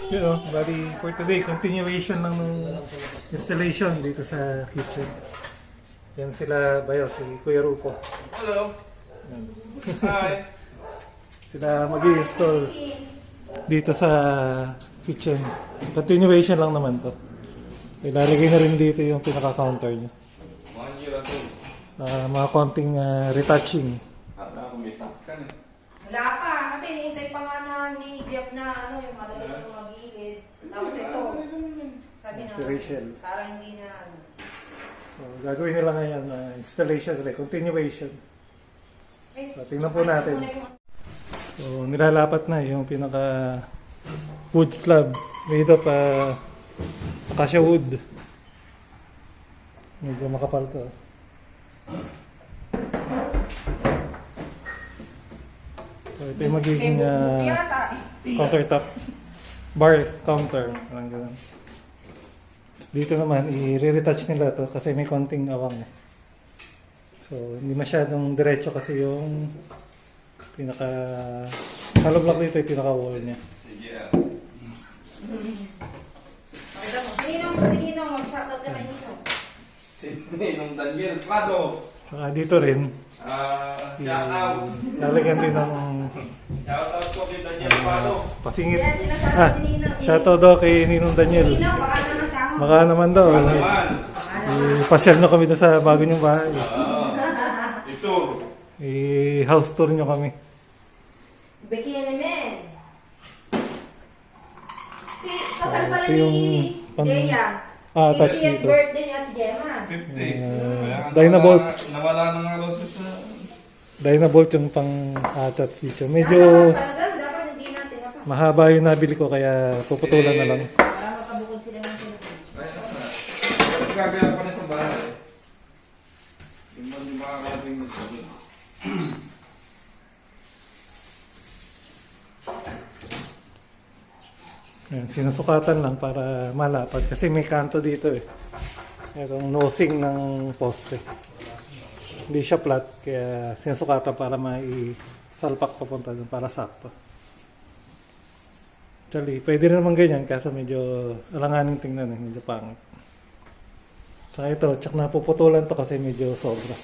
You know, bali for today, continuation lang ng installation dito sa kitchen. Yan sila, bayo, si Kuya Rupo. Hello. Yan. Hi. Sila mag-i-install dito sa kitchen. Continuation lang naman to. Ilalagay na rin dito yung pinaka-counter niya. 1 year ago. Mga konting retouching. Akala ko may top ka na. Wala pa, kasi hinihintay pa nga na ni Jeff na yung madali ko mag-iilid. Tapos ito, sabi na, Si Rachel. parang hindi na So, gagawin nila ngayon, installation ulit, continuation. So, tingnan po natin. So, nilalapat na yung pinaka wood slab made of acacia wood. Medyo makapal to. So, ito yung magiging countertop bar counter. Parang ganun. Dito naman, i-retouch nila to kasi may konting awang. So, hindi masyadong diretso kasi yung pinaka hollow block dito yung pinaka wall niya. Sige Pakita mo, sige nung mag-shoutout ka kay Ninong. Ninong Daniel Prado. Saka dito rin, Shout out. lalagyan din ng Shout out ko kay Daniel Prado. pasingit. Yan, sinasabi ni Ninong. Shoutout daw kay Ninong Daniel. Ninong, baka naman tama. Baka naman daw. Naman. Ipasyal nyo kami doon sa bago nyong bahay. Ito. I-house tour nyo kami. Becky Elemen. Si, kasal pala Ito yung ni pan- Leia. touch 50th dito. birthday ni Ate Gemma. 50. Dynabolt. Nawala ng mga roses sa... Dynabolt yung pang attach dito. Medyo Dapat hindi natin. mahaba yung nabili ko kaya puputulan na lang. Para makabukod sila ng sinunod. Gagaya pa na sa bahay. Hindi makakarating na sa Yan, sinusukatan lang para malapad kasi may kanto dito eh. Itong nosing ng poste. Hindi siya flat kaya sinusukatan para mai-salpak papunta dun para sakto. Actually, pwede rin naman ganyan kasi medyo alanganin tingnan eh, medyo pangit. Saka ito, tsak na puputulan to kasi medyo sobra.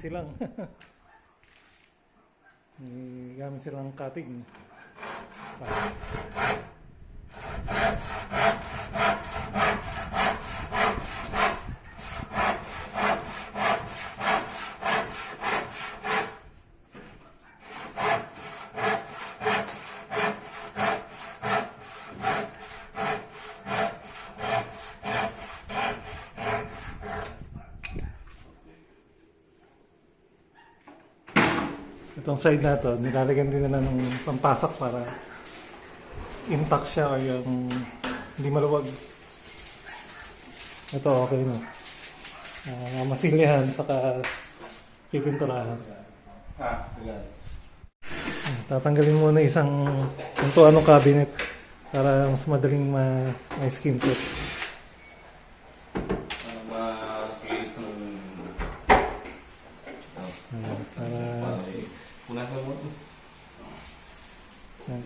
Silang may gamit silang cutting. Itong side na to, nilalagyan din nila ng pampasak para intact siya o yung hindi maluwag. Ito okay na. Masilihan saka pipinturahan. Tatanggalin muna isang pintuan ng cabinet para mas madaling ma-skin coat.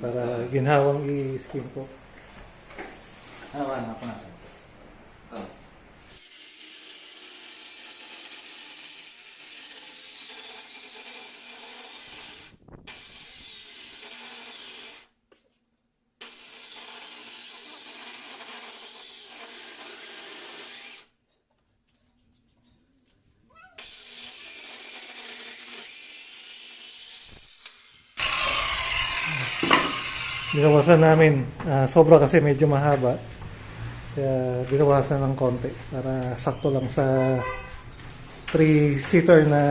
Para ginhawang i-skin coat. Ano ka na? binawasan namin. Sobra kasi medyo mahaba. Kaya binawasan ng konti para sakto lang sa 3-seater na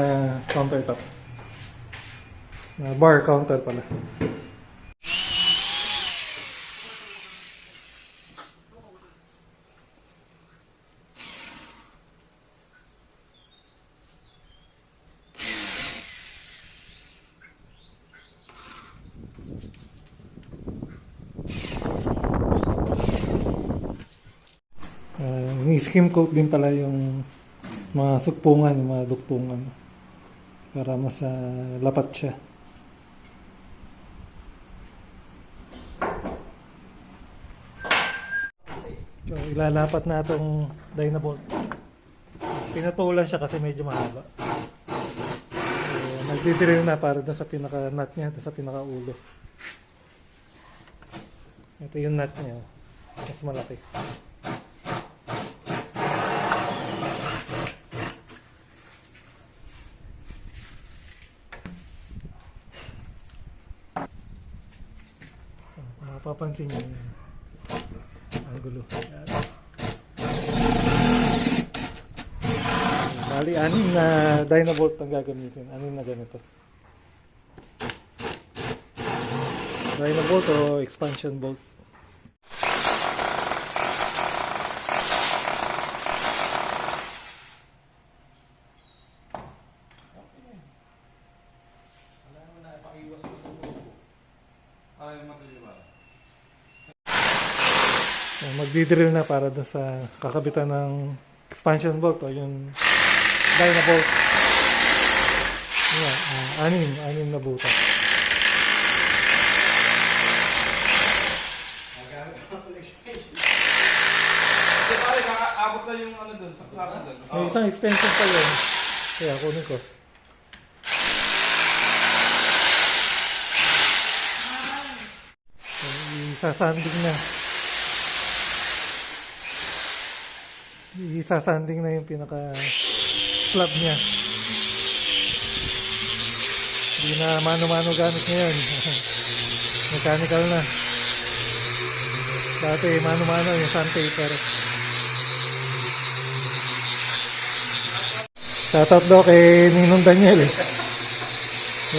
countertop. Bar counter pala. Ni-skim coat din pala yung mga sugpungan, yung mga duktungan para mas lapat siya. So, ilalapat na itong Dynabolt. Pinatulan siya kasi medyo mahaba. So, nagdidrill na para doon sa pinaka-nut niya, doon sa pinaka-ulo. Ito yung nut niya. Mas malaki. Mapapansin niyo yun. Ang gulo. Yan. Bali, 6 na Dynabolt ang gagamitin. 6 na ganito. Dynabolt o expansion bolt. Magdidrill na para dun sa kakabitan ng expansion bolt o yung Dynabolt. Ayan, 6 na butas. Kasi pare, kakaabot na yung ano doon, saksakan doon. May isang extension pa yun. Kaya kunin ko. So, isasanding na. Isasanding na yung pinaka slab niya. Hindi na mano-mano gamit ngayon. Mechanical na. Dati mano-mano yung sandpaper. Shoutout daw kay Ninong Daniel eh.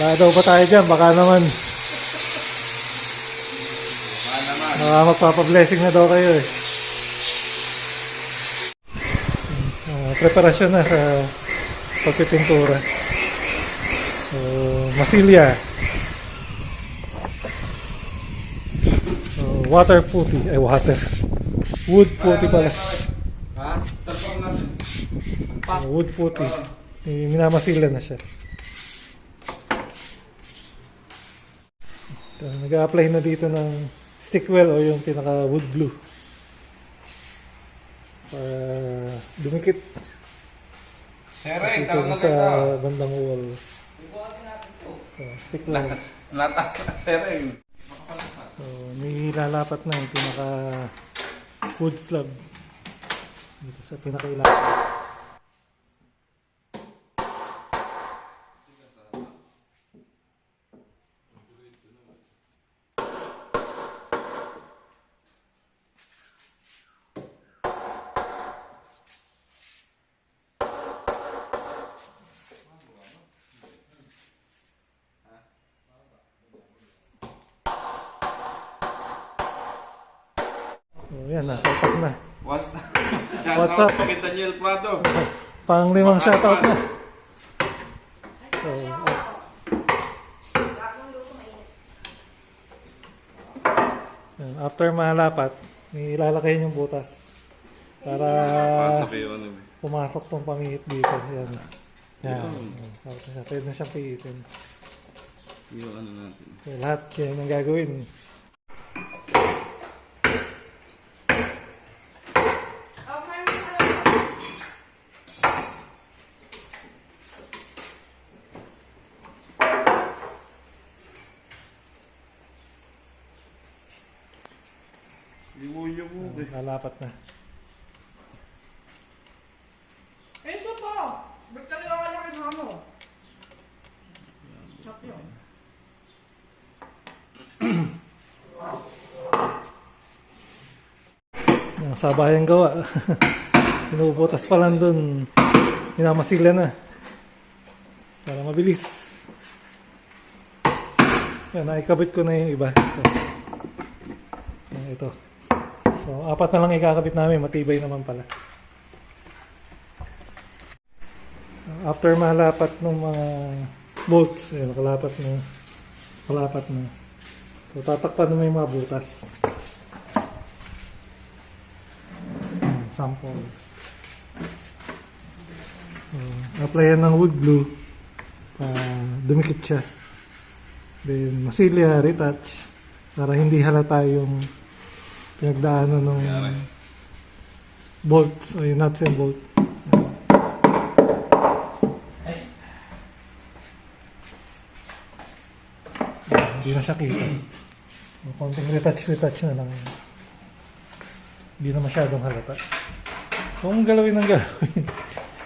Wala daw pa tayo dyan, baka naman magpapablessing na daw kayo eh. Preparasyon na sa pagpipintura. So, masilya. So, water putty. Ay, water. Wood putty pala. Ha? Salpang natin. Wood putty. Minamasilya na siya. So, nag-a-apply na dito ng stickwell o yung pinaka wood glue. Para dumikit Sereng, dito tawag na sa kayo. bandang wall. So, stickwell. Sereng. So, may lalapat na yung pinaka wood slab dito sa pinaka-ilalim. So, yan, nasa utak na. What's up? Kay Daniel Prado. Pang 5 shoutout na. So, yan, after malapat, ilalakayin yung butas para Sabi yun ano eh. pumasok tong pamihit dito. Yan. Yan. Pwede na siyang pihitin. Yung ano natin. So, lahat yan ang gagawin. Limuyo mo eh. Lalapat na. Eso po! Ba't ka nila kalaki na ano? Sakyo. Masabayang gawa. Pinubutas pa lang dun. Minamasila na. Para mabilis. Yan, naikabit ko na yung iba. Ito. So, 4 na lang ikakabit namin. Matibay naman pala. After malapat ng mga bolts, ayun, nakalapat na. Malapat na. So, tatakpan naman yung mga butas. Sample. Applyan ng wood glue. Dumikit siya. Then, masilya, retouch. Para hindi halata yung pinagdaanan ng bolts o yung nuts and bolt. Hindi na siya kita. Konting retouch na lang. Hindi na masyadong halata. Kung galawin ng galawin.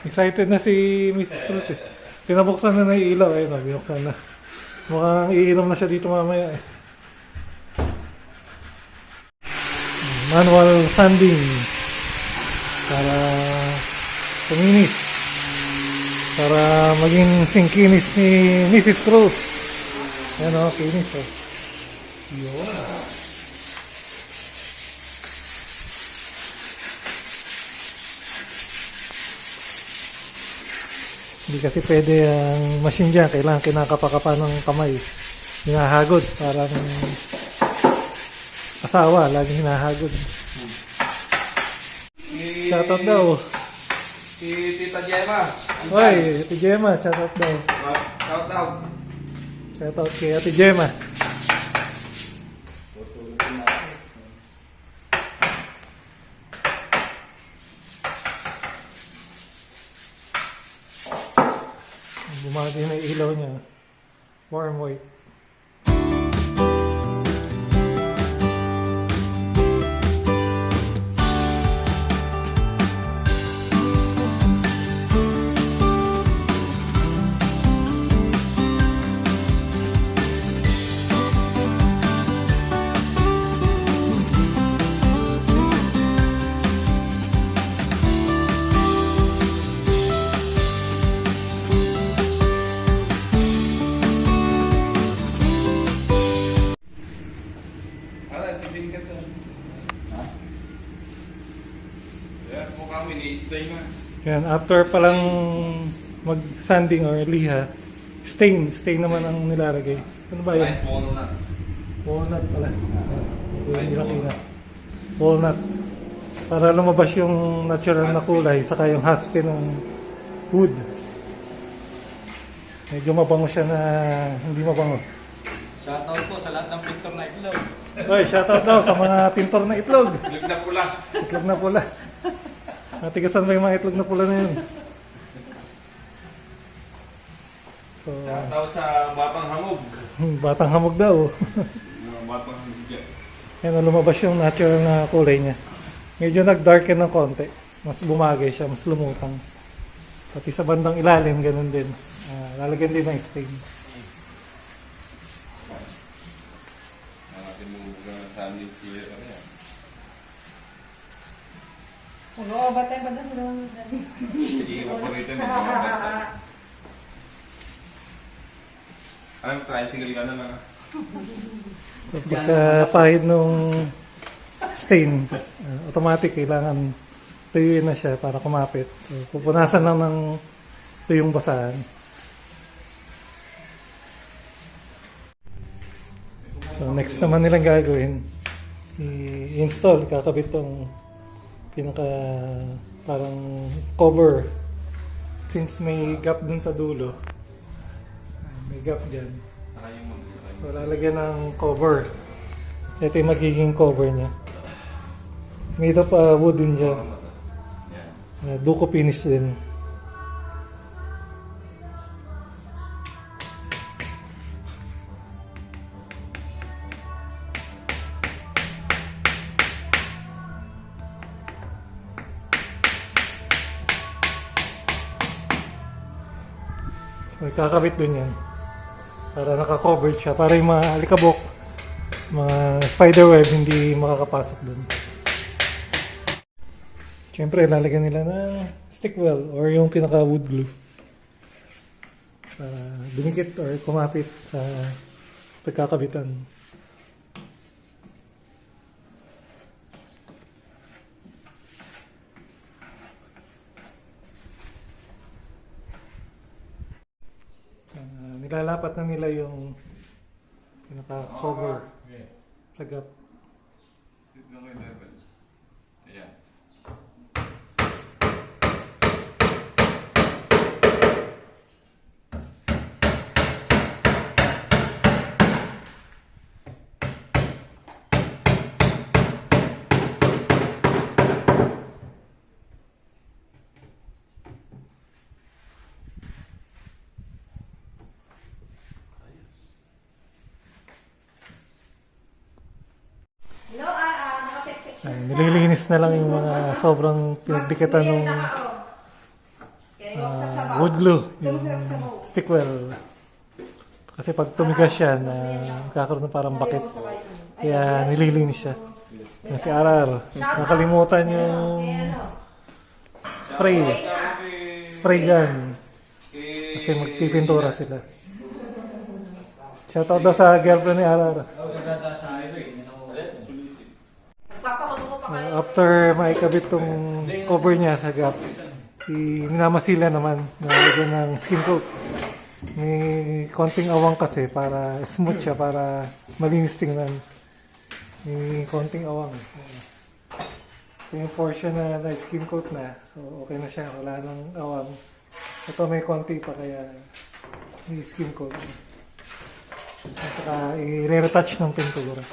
Excited na si Mrs. Cruz eh. Pinabuksan na yung ilaw. Ayun, binuksan na. Mukhang iinom na siya dito mamaya eh. Manual sanding. Para kuminis. Para maging singkinis ni Mrs. Cruz. Ayan o, kinis o. Yun. Hindi kasi pwede ang machine dyan. Kailangan kinakapakapa ng kamay. Hinahagod. Parang asawa. Laging hinahagod. Shoutout daw. Si Tita Gemma. Hoy, Ate Gemma. Shoutout daw. Shoutout. Shoutout kay Ate Gemma. Bumagi na yung ilaw niya. Warm white. Yan, after palang mag-sanding or liha, stain naman ang nilalagay. Ano ba yun? Walnut. Walnut pala. Ito yung nilaki na. Walnut. Para lumabas yung natural na kulay, saka yung haspe ng wood. Medyo mabango siya na hindi mabango. Shoutout po sa lahat ng pintor na itlog. Oy, shoutout daw sa mga pintor na itlog. Itlog na pula. Itlog na pula. Natigasan ba yung mga itlog na pula na yun? So, Shoutout sa Batang Hamog. batang hamog daw. Batang Hamog dyan. Yan, lumabas yung natural na kulay niya. Medyo nag-darken ng konti. Mas bumagay siya, mas lumutang. Pati sa bandang ilalim, ganun din. Lalagyan din ng stain. Natin mo sa amin siya. Mag-oobatay pa doon sila. Sige, paborito mo. Ang tricycle ka na lang. So, pagka-pahid nung stain, automatic kailangan tuyuin na siya para kumapit. So, pupunasan lang ng tuyong basahan. So, next naman nilang gagawin, i-install, kakabit tong pinaka parang cover. Since may gap dun sa dulo, may gap dyan. So, lalagyan ng cover. Ito yung magiging cover niya. Made of wood din dyan. Duco finish din. So, ikakabit dun yan. Para naka-covered siya. Para yung mga alikabok, mga spiderweb hindi makakapasok dun. Siyempre, lalagyan nila ng stick weld or yung pinaka wood glue para dumikit or kumapit sa pagkakabitan. Nilalapat na nila yung pinaka-cover sa gap. Tignan mo yung level. Ayan. No, nakapit-picture. Nililinis na lang yung mga sobrang pinagdikitan ng wood glue, yung stick weld. Kasi pag tumigas siya, kakaroon ng parang bakit. Kaya nililinis siya. Yan si Arar. Nakalimutan yung spray gun. Kasi magpipintura sila. Shoutout daw sa girlfriend ni Arar. After maikabit tong cover niya sa gap, minamasila naman nalagyan ng skin coat. May konting awang kasi para smooth siya, para malinis tingnan. May konting awang. Ito yung portion na skin coat na. So okay na siya, wala nang awang. Ito may konti pa kaya may skin coat. At saka i-retouch ng pintura.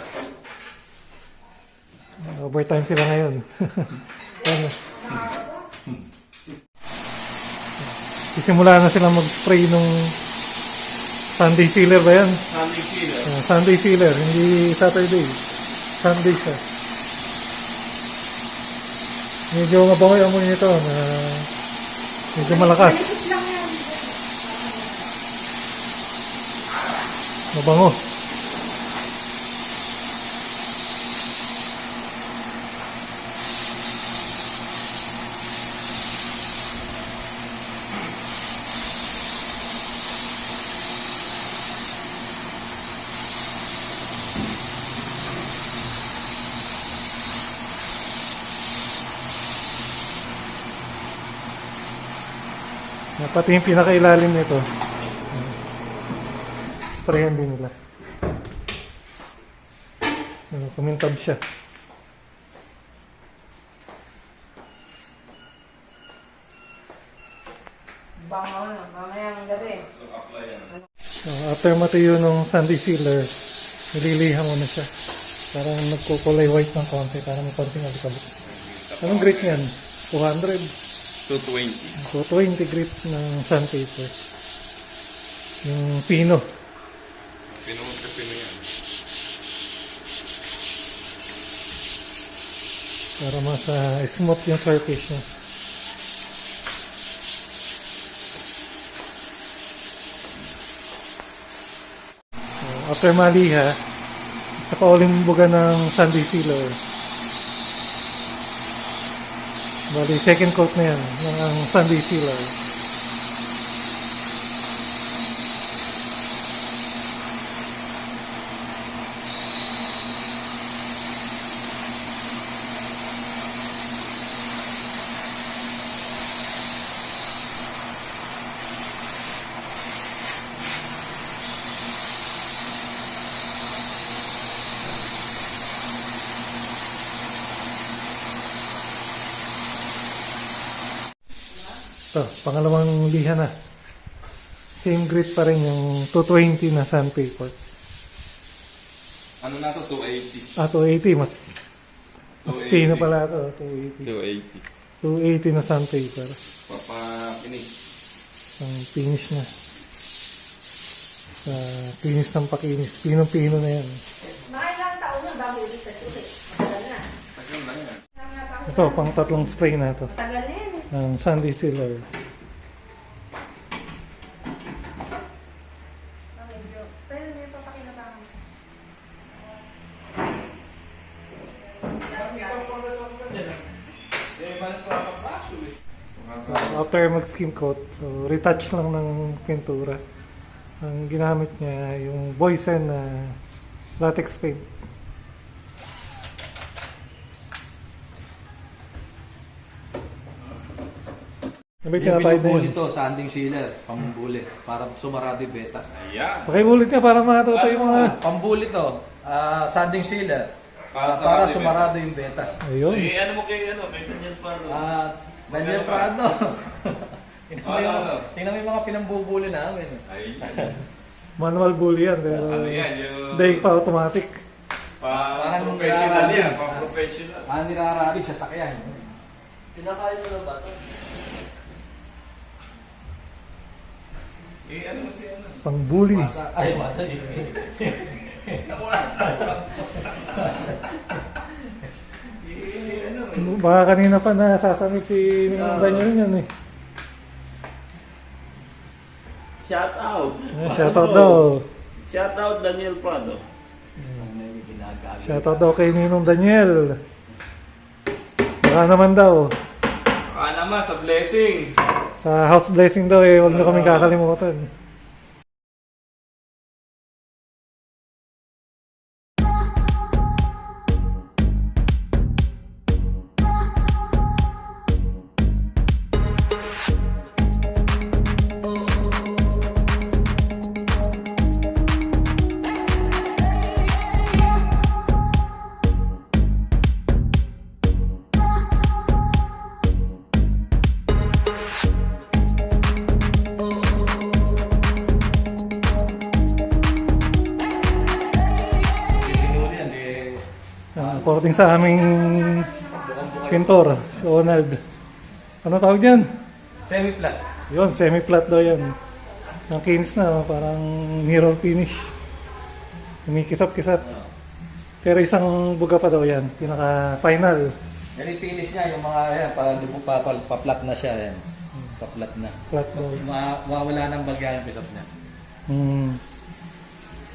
Overtime sila ngayon. Ano? Isimula na sila mag-spray nung Sunday sealer ba yan? Sunday sealer. Sunday sealer, hindi Saturday. Sunday siya. Medyo mabango yung amoy nito na medyo malakas. Mabango. Pati yung pinakailalim nito. Sprayan din nila. Kumintab siya. Bango na, mamayang gabi. So, after matuyo nung Sunday sealer, nililiha mo na siya. Parang nagkukulay white ng konti, para may konting alikabok. Anong grade niyan? 200? 220. 220 grit ng sandpaper. Yung pino. Pinuhod ka pino yan. Para mas smooth yung surface niya. So, after maliha, saka uling buga ng Sunday sealer. Bali, second coat na yan ng Sunday sealer. Ito, pangalawang liha na. Same grit pa rin yung 220 na sandpaper. Ano na to? 280. 280. Mas 280. pino pala ito. 280. 280 na sandpaper. Papakinig. Ang finish na. Sa finish ng pakinis. Pinong-pino na yan. Mga ilang taon na bago ulit sa tuloy. Matagal na. Tagal na yan. Ito, pang tatlong spray na ito. Matagal na yan eh. Ng Sunday sealer. Pero may papakinabangan ka. balik ko ang paso eh. So, after mag-skim coat, so retouch lang ng pintura. Ang ginamit niya yung Boysen na latex paint. May Yung pinapahid na binubuli yun. to, sanding sealer, pambuli, para sumarado yung betas. Ayan. Pakiulit niya para matuto yung mga... Pambuli to, sanding sealer, Para para sarado yung sumarado yung betas. Ayun. Eh, ano mo kay Daniel Pardo? Daniel Prado. Ano? Tingnan mo yung mga pinambubuli namin. Ay, Manual bully yan, pero ano yan, yung... hindi pa automatic. Parang Parang professional yan, nirarabig. pang professional. Nirarabig sa sakyan. Pinakain mo na ba ito? Eh, ano mo si ano? Pang bully. Ay, wala yun. Nakuha Eh, ano? Baka kanina pa nasasamit si Daniel yan eh. Shout out! Shoutout daw. Shout out Daniel Prado. Shoutout daw kay Ninong Daniel. Baka naman daw. Baka naman, sa blessing. Sa house blessing daw eh, huwag na kaming kakalimutan. Pinuli yan, According sa aming pintor, si Ronald. Ano tawag dyan? semi-flat. Yun, semi-flat daw yan. Ang kinis na, parang mirror finish. Kumikisap-kisap. Pero isang buga pa daw yan, pinaka-final. Yan yung finish niya, yung mga yan, pa-flat na siya. Yan. Pa-flat na. Flat daw. Mawawala ng bagya yung pisap niya.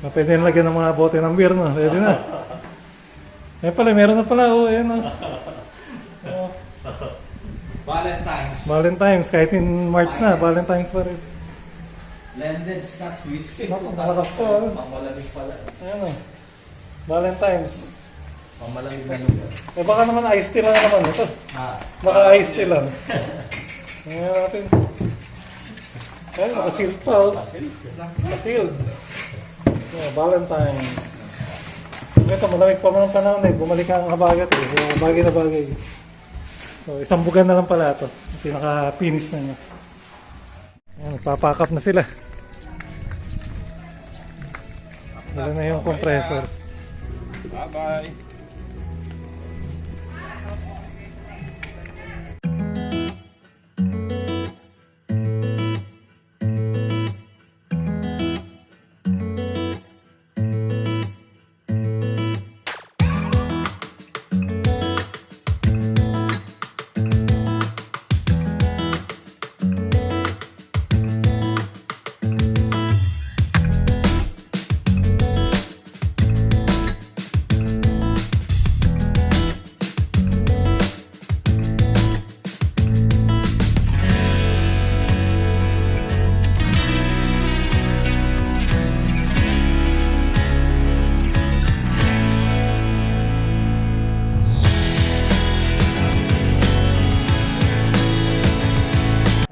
Pwede na lagyan ng mga bote ng beer, no? Pwede na. Pala, meron na pala, oh, ayan, oh. Valentine's. Valentine's, kahit in March na, Valentine's pa rin. Blended Scotch Whiskey. Naku, malakas to, ah. Pangmalamig pala. Ayan, oh. Valentine's. Pangmalamig na lugar. Baka naman iced tea lang naman ito. Baka iced tea lang. Ayan natin. Ayan, nakasealed pa, oh. Nakasealed. Yeah, Valentine's. Ito, malamig pa man ang panahon eh. Bumalik ang habagat eh. Kaya bagay na bagay. So, isang bugan na lang pala ito. Pinaka-finish na niya. Ayan, nagpapack up na sila. Wala na yung compressor. Bye-bye.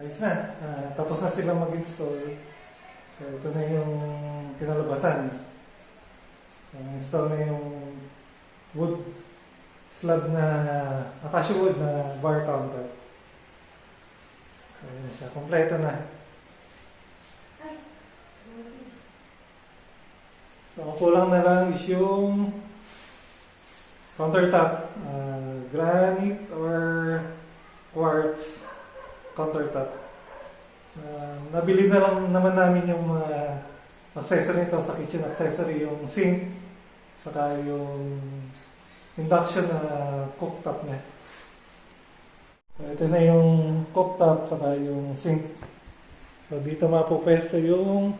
Ayos na. Tapos na sila mag-install. So, ito na yung kinalabasan. So, install na yung wood slab na acacia wood na bar counter. So, ayan na siya. Kompleto na. So, ang kulang na lang is yung countertop. Granite or quartz countertop. Nabili na lang naman namin yung mga accessory nito sa kitchen accessory, yung sink, saka yung induction na cooktop niya. So ito na yung cooktop, saka yung sink. So dito mapupwesto yung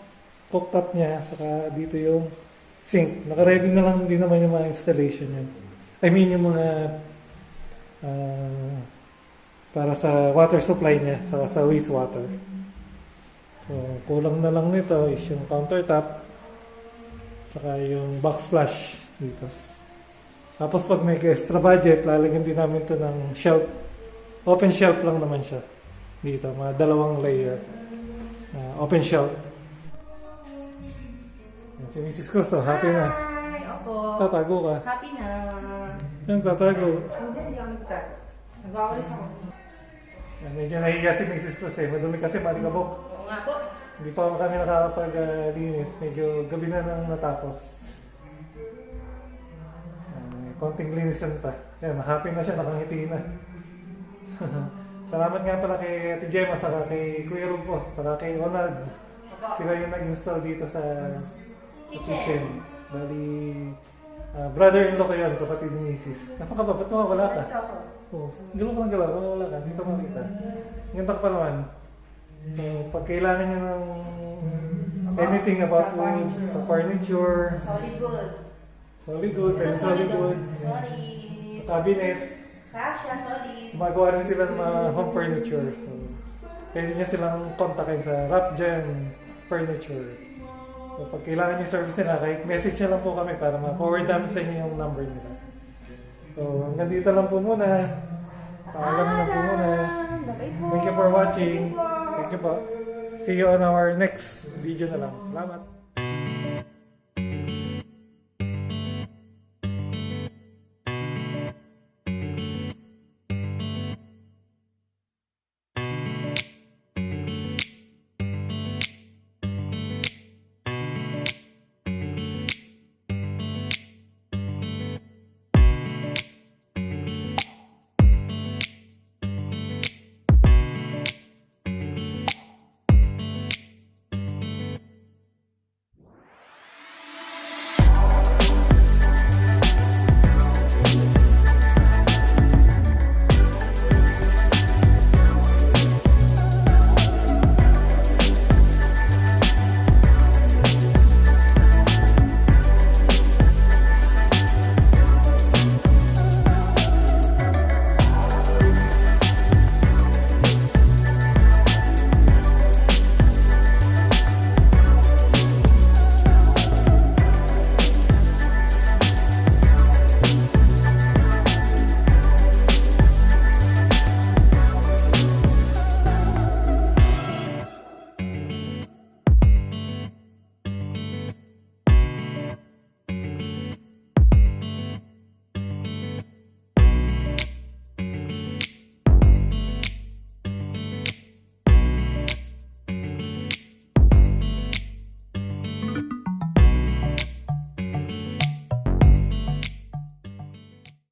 cooktop niya, saka dito yung sink. Naka-ready na lang din naman yung mga installation niya. I mean yung mga para sa water supply niya, sa wastewater. So, kulang na lang nito is yung countertop, saka yung backsplash dito. Tapos pag may extra budget, lalagyan din namin to ng shelf. Open shelf lang naman siya. Dito, mga 2 layer. Open shelf. Yan, si Mrs. Costo, happy na. Hi! Opo. Tatago ka. Happy na. Yan, tatago. Hindi ako nagtatago. Nag-awalis ako. Yan, medyo nahiya si Mrs. Costo eh. Madumi kasi malikabok. Oo nga po. Hindi pa kami nakakapag-linis. Medyo gabi na nang natapos. Konting linisan pa. Yan, happy na siya, nakangiti na. Salamat nga pala kay Ate Gemma, saka kay Kuya Rupo, saka kay Ronald. Opo. Sila yung nag-install dito sa Kitchen. kitchen. Bali, brother-in-law ko yun, kapatid ni Mrs. Nasaan ka ba? Ba't wala ka? Ito ako. Oo, galaw ka ng galaw, kung wala ka, dito makita. Ganda ka pa naman. So, pag kailangan nyo ng anything about Sa furniture. sa furniture, Solid gold. solid wood, Ito and solid solid wood, gold. Solid. cabinet, Kasha, solid. gumagawa rin sila ng mga home furniture. So, pwede nyo silang kontakin sa Rapgen Furniture. So, pag kailangan yung service nila, kahit message nyo lang po kami para ma-forward namin sa inyo yung number nila. So, hanggang dito lang po muna. Paalam na po muna. Bye-bye po. Thank you for watching. Thank you po. Thank you po. See you on our next video na lang. Salamat.